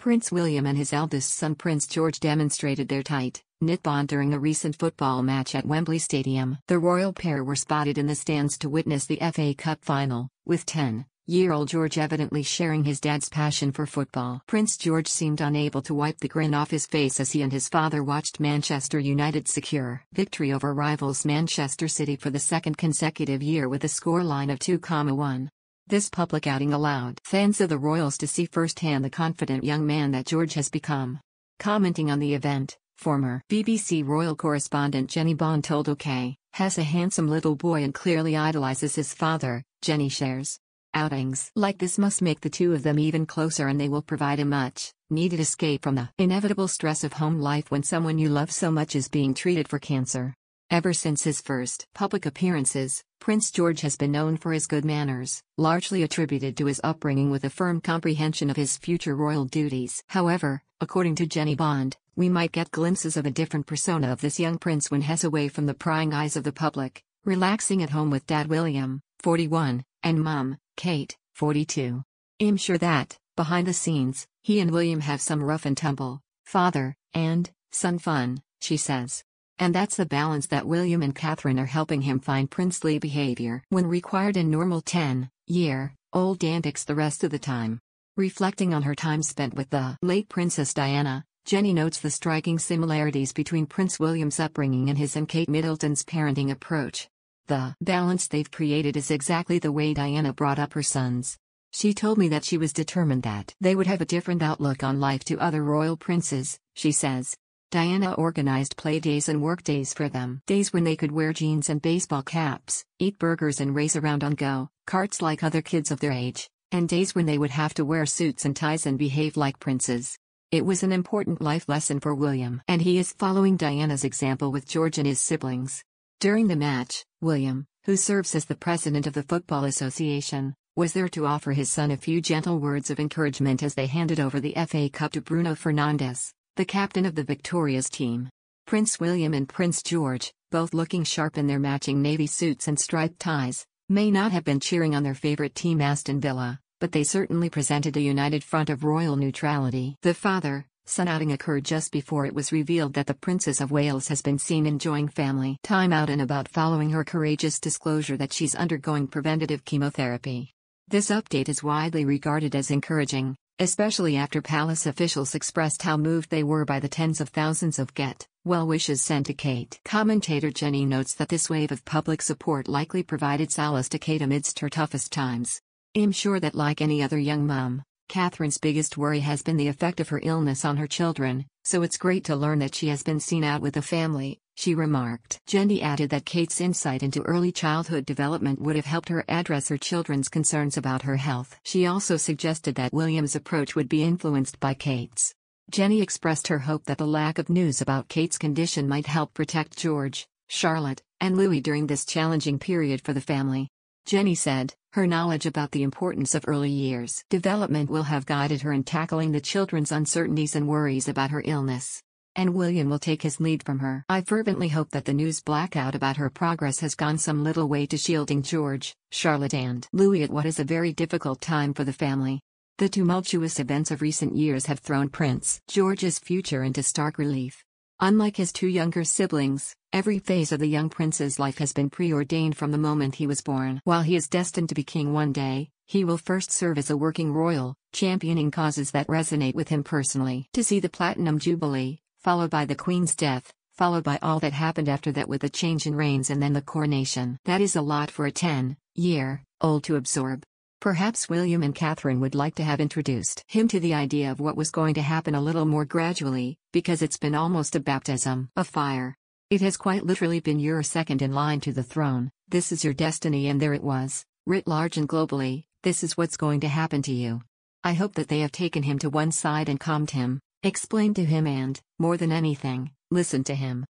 Prince William and his eldest son Prince George demonstrated their tight-knit bond during a recent football match at Wembley Stadium. The royal pair were spotted in the stands to witness the FA Cup final, with 10-year-old George evidently sharing his dad's passion for football. Prince George seemed unable to wipe the grin off his face as he and his father watched Manchester United's secure victory over rivals Manchester City for the second consecutive year with a scoreline of 2-1. This public outing allowed fans of the Royals to see firsthand the confident young man that George has become. Commenting on the event, former BBC royal correspondent Jenny Bond told OK, has a handsome little boy and clearly idolizes his father. Jenny shares. Outings like this must make the two of them even closer, and they will provide a much-needed escape from the inevitable stress of home life when someone you love so much is being treated for cancer. Ever since his first public appearances, Prince George has been known for his good manners, largely attributed to his upbringing with a firm comprehension of his future royal duties. However, according to Jenny Bond, we might get glimpses of a different persona of this young prince when he's away from the prying eyes of the public, relaxing at home with Dad William, 41, and Mum, Kate, 42. I'm sure that, behind the scenes, he and William have some rough and tumble, father and son fun, she says. And that's the balance that William and Catherine are helping him find princely behavior when required in normal 10-year-old antics the rest of the time. Reflecting on her time spent with the late Princess Diana, Jenny notes the striking similarities between Prince William's upbringing and his and Kate Middleton's parenting approach. The balance they've created is exactly the way Diana brought up her sons. She told me that she was determined that they would have a different outlook on life to other royal princes, she says. Diana organized play days and work days for them. Days when they could wear jeans and baseball caps, eat burgers and race around on go-karts like other kids of their age, and days when they would have to wear suits and ties and behave like princes. It was an important life lesson for William, and he is following Diana's example with George and his siblings. During the match, William, who serves as the president of the Football Association, was there to offer his son a few gentle words of encouragement as they handed over the FA Cup to Bruno Fernandes, the captain of the victorious team. Prince William and Prince George, both looking sharp in their matching navy suits and striped ties, may not have been cheering on their favorite team Aston Villa, but they certainly presented a united front of royal neutrality. The father-son outing occurred just before it was revealed that the Princess of Wales has been seen enjoying family time out and about following her courageous disclosure that she's undergoing preventative chemotherapy. This update is widely regarded as encouraging, especially after palace officials expressed how moved they were by the tens of thousands of well wishes sent to Kate. Commentator Jenny notes that this wave of public support likely provided solace to Kate amidst her toughest times. I'm sure that like any other young mum, Catherine's biggest worry has been the effect of her illness on her children, so it's great to learn that she has been seen out with the family, she remarked. Jenny added that Kate's insight into early childhood development would have helped her address her children's concerns about her health. She also suggested that William's approach would be influenced by Kate's. Jenny expressed her hope that the lack of news about Kate's condition might help protect George, Charlotte, and Louis during this challenging period for the family. Jenny said, her knowledge about the importance of early years development will have guided her in tackling the children's uncertainties and worries about her illness. And William will take his lead from her. I fervently hope that the news blackout about her progress has gone some little way to shielding George, Charlotte and Louis at what is a very difficult time for the family. The tumultuous events of recent years have thrown Prince George's future into stark relief. Unlike his two younger siblings, every phase of the young prince's life has been preordained from the moment he was born. While he is destined to be king one day, he will first serve as a working royal, championing causes that resonate with him personally. To see the Platinum Jubilee, followed by the Queen's death, followed by all that happened after that with the change in reigns and then the coronation. That is a lot for a 10-year-old to absorb. Perhaps William and Catherine would like to have introduced him to the idea of what was going to happen a little more gradually, because it's been almost a baptism of fire. It has quite literally been your second in line to the throne, this is your destiny, and there it was, writ large and globally, this is what's going to happen to you. I hope that they have taken him to one side and calmed him, explained to him and, more than anything, listened to him.